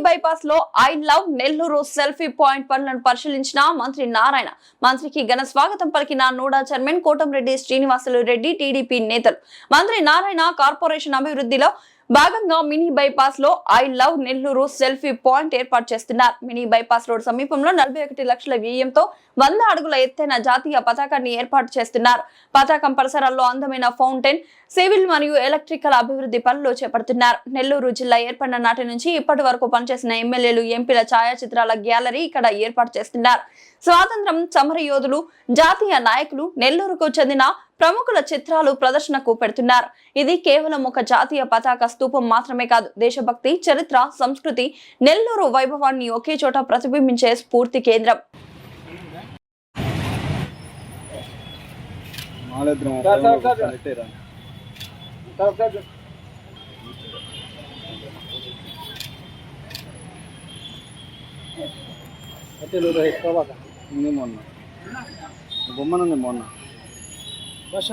Bypass లో I love Nellore selfie point పనులను పరిశీలించిన మంత్రి నారాయణ. మంత్రికి ఘన స్వాగతం పలికిన NUDA chairman Kotamreddy Srinivasulu Reddy TDP నేతలు. మంత్రి నారాయణ కార్పొరేషన్ అభివృద్ధిలో భాగంగా మినీ బైపాస్ లో I love Nellore selfie point ఏర్పాటు చేస్తున్నారు. మినీ బైపాస్ రోడ్ సమీపంలో 41 లక్షల వ్యయంతో 100 అడుగుల ఎత్తైన జాతీయ పతాకాన్ని ఏర్పాటు చేస్తున్నారు. పతాకం పరిసరాల్లో అందమైన ఫౌంటైన్, సివిల్ మరియు ఎలక్ట్రికల్ అభివృద్ధి పనులు చేపడుతున్నారు. నెల్లూరు జిల్లా ఏర్పడిన నాటి నుంచి ఇప్పటి వరకు పనిచేసిన ఎమ్మెల్యేలు, ఎంపీల ఛాయాచిత్రాల గ్యాలరీ ఇక్కడ ఏర్పాటు చేస్తున్నారు. స్వాతంత్రం సమర యోధులు, జాతీయ నాయకులు, నెల్లూరుకు చెందిన ప్రముఖుల చిత్రాలు ప్రదర్శనకు పెడుతున్నారు. ఇది కేవలం ఒక జాతీయ పతాక స్తూపం మాత్రమే కాదు, దేశభక్తి, చరిత్ర, సంస్కృతి, నెల్లూరు వైభవాన్ని ఒకే చోట ప్రతిబింబించే స్ఫూర్తి కేంద్రం. మొన్న బొమ్మనుంది మొన్న భాష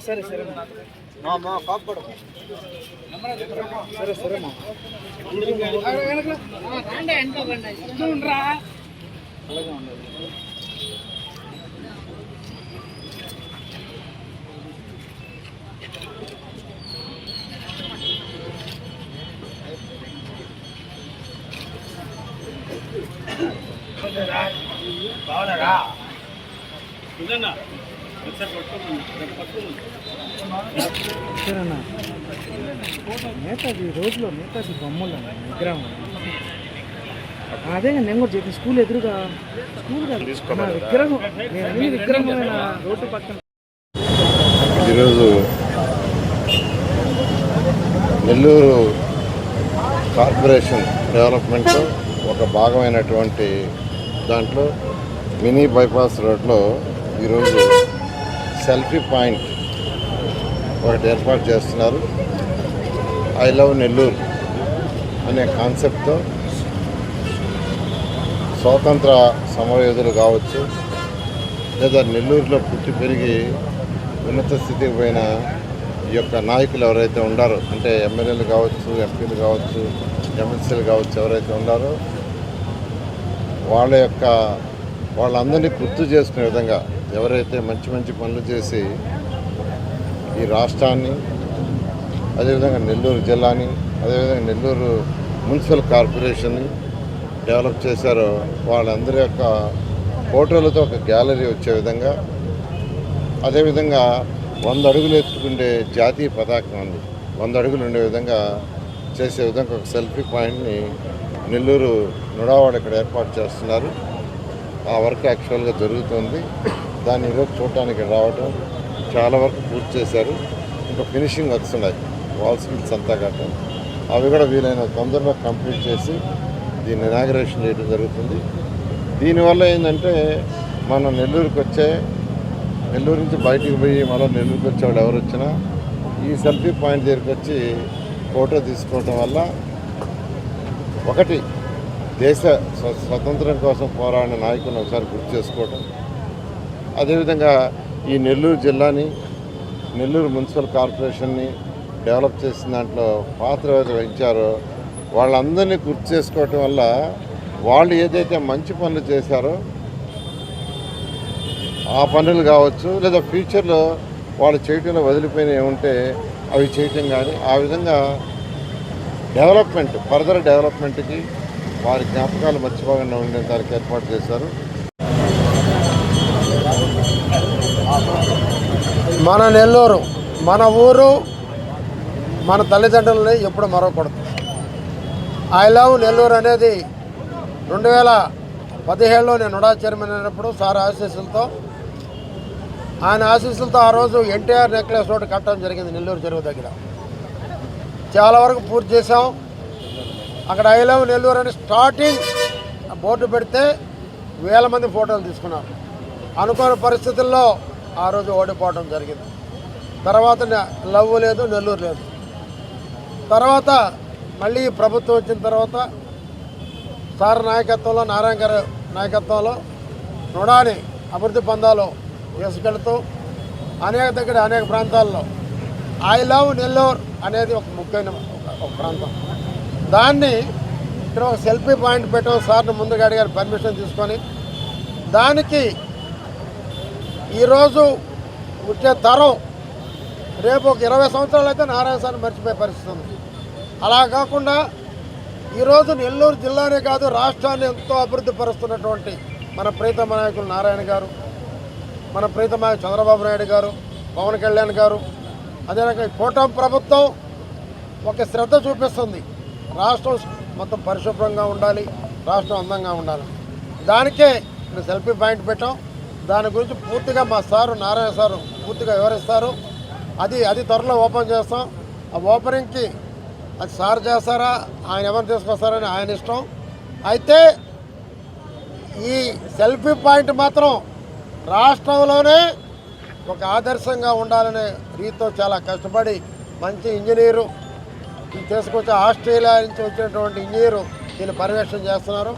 సరే సరే కాపాడు సరే సరే అలాగే ఉండదు. నేతాజీ రోజులో నేతాజీ బొమ్మలు విగ్రహం అదే నేను కూడా చెప్పి స్కూల్ ఎదురుగా స్కూల్ విగ్రహం నేను విగ్రహమైన రోడ్డు పక్కన. ఈరోజు నెల్లూరు కార్పొరేషన్ డెవలప్మెంట్ ఒక భాగమైనటువంటి దాంట్లో మినీ బైపాస్ రోడ్లో ఈరోజు సెల్ఫీ పాయింట్ ఒకటి ఏర్పాటు చేస్తున్నారు. ఐ లవ్ నెల్లూరు అనే కాన్సెప్ట్తో స్వాతంత్ర సమరయోధులు కావచ్చు, లేదా నెల్లూరులో పుట్టి పెరిగి ఉన్నత స్థితికి పోయిన ఈ యొక్క నాయకులు ఎవరైతే ఉండారో, అంటే ఎమ్మెల్యేలు కావచ్చు, ఎంపీలు కావచ్చు, ఎమ్మెల్సీలు కావచ్చు, ఎవరైతే ఉండారో వాళ్ళందరినీ గుర్తు చేసుకునే విధంగా ఎవరైతే మంచి మంచి పనులు చేసి ఈ రాష్ట్రాన్ని, అదేవిధంగా నెల్లూరు జిల్లాని, అదేవిధంగా నెల్లూరు మున్సిపల్ కార్పొరేషన్ని డెవలప్ చేశారో వాళ్ళందరి యొక్క ఫోటోలతో ఒక గ్యాలరీ వచ్చే విధంగా, అదేవిధంగా 100 అడుగులు ఎత్తుకుండే జాతీయ పతాకం ఉంది, 100 అడుగులు ఉండే విధంగా చేసే విధంగా ఒక సెల్ఫీ పాయింట్ని నెల్లూరు నుడావాడ ఇక్కడ ఏర్పాటు చేస్తున్నారు. ఆ వర్క్ యాక్చువల్గా జరుగుతుంది. దాన్ని ఈరోజు చూడటానికి రావటం, చాలా వరకు పూర్తి చేశారు. ఇంకా ఫినిషింగ్ వర్క్స్ ఉన్నాయి, వాల్ స్కిల్స్ అంతా కట్టడం, అవి కూడా వీలైన తొందరగా కంప్లీట్ చేసి దీన్ని ఇనాగరేషన్ చేయడం జరుగుతుంది. దీనివల్ల ఏంటంటే మనం నెల్లూరు నుంచి బయటికి పోయి మళ్ళీ నెల్లూరుకి వచ్చేవాళ్ళు ఎవరు వచ్చినా ఈ సెల్ఫీ పాయింట్ దగ్గరికి వచ్చి ఫోటో తీసుకోవటం వల్ల ఒకటి దేశ స్వతంత్రం కోసం పోరాడిన నాయకులను ఒకసారి గుర్తు చేసుకోవటం, అదేవిధంగా ఈ నెల్లూరు జిల్లాని, నెల్లూరు మున్సిపల్ కార్పొరేషన్ని డెవలప్ చేసిన దాంట్లో పాత్ర వహించారో వాళ్ళందరినీ గుర్తు చేసుకోవటం వల్ల వాళ్ళు ఏదైతే మంచి పనులు చేశారో ఆ పనులు కావచ్చు, లేదా ఫ్యూచర్లో వాళ్ళు చేయటంలో వదిలిపోయినవి ఏముంటే అవి చేయటం కానీ, ఆ విధంగా ఫర్దర్ డెవలప్మెంట్కి వారి జ్ఞాపకాలు మర్చిపోకుండా ఉండే దానికి ఏర్పాటు చేశారు. మన నెల్లూరు, మన ఊరు, మన తల్లిదండ్రులని ఎప్పుడు మరవకూడదు. ఐ లవ్ నెల్లూరు అనేది 2017లో నేను నుడా చైర్మన్ అయినప్పుడు సార్ ఆయన ఆశీస్సులతో ఆ రోజు ఎన్టీఆర్ నెక్లెస్ రోడ్డు కట్టడం జరిగింది నెల్లూరు చెరువు దగ్గర. చాలా వరకు పూర్తి చేసాం. అక్కడ ఐ లవ్ నెల్లూరు అని స్టార్టింగ్ బోర్డు పెడితే 1000 మంది ఫోటోలు తీసుకున్నారు. అనుకోని పరిస్థితుల్లో ఆ రోజు ఓడిపోవడం జరిగింది. తర్వాత లవ్ లేదు, నెల్లూరు లేదు. తర్వాత మళ్ళీ ప్రభుత్వం వచ్చిన తర్వాత సార్ నాయకత్వంలో, నారాయణ గారి నాయకత్వంలో నుడాని అభివృద్ధి పందాలు తీసుకెళ్తూ అనేక ప్రాంతాల్లో ఐ లవ్ నెల్లూరు అనేది ఒక ముఖ్యమైన ఒక ప్రాంతం. దాన్ని ఇక్కడ ఒక సెల్ఫీ పాయింట్ పెట్టాం. సార్ని ముందుగా అడిగారు పర్మిషన్ తీసుకొని. దానికి ఈరోజు వచ్చే తరం రేపు ఒక 20 సంవత్సరాలు అయితే నారాయణ సార్ని మర్చిపోయే పరిస్థితి ఉంది. అలా కాకుండా ఈరోజు నెల్లూరు జిల్లానే కాదు రాష్ట్రాన్ని ఎంతో అభివృద్ధి పరుస్తున్నటువంటి మన ప్రీతమ నాయకులు నారాయణ గారు, మన ప్రీతమ నాయకులు చంద్రబాబు నాయుడు గారు, పవన్ కళ్యాణ్ గారు, అదే రకంగా కూటమి ప్రభుత్వం ఒక శ్రద్ధ చూపిస్తుంది. రాష్ట్రం మొత్తం పరిశుభ్రంగా ఉండాలి, రాష్ట్రం అందంగా ఉండాలి. దానికే ఇక్కడ సెల్ఫీ పాయింట్ పెట్టాం. దాని గురించి పూర్తిగా మా సారు నారాయణ సారు పూర్తిగా వివరిస్తారు. అది త్వరలో ఓపెన్ చేస్తాం. ఆ ఓపెనింగ్కి అది సార్ చేస్తారా, ఆయన ఎవరు తీసుకొస్తారని ఆయన ఇష్టం. అయితే ఈ సెల్ఫీ పాయింట్ మాత్రం రాష్ట్రంలోనే ఒక ఆదర్శంగా ఉండాలనే రీతితో చాలా కష్టపడి మంచి ఇంజనీరు తీసుకొచ్చి ఆస్ట్రేలియా నుంచి వచ్చినటువంటి ఇంజనీరు దీన్ని పర్యవేక్షణ చేస్తున్నారు.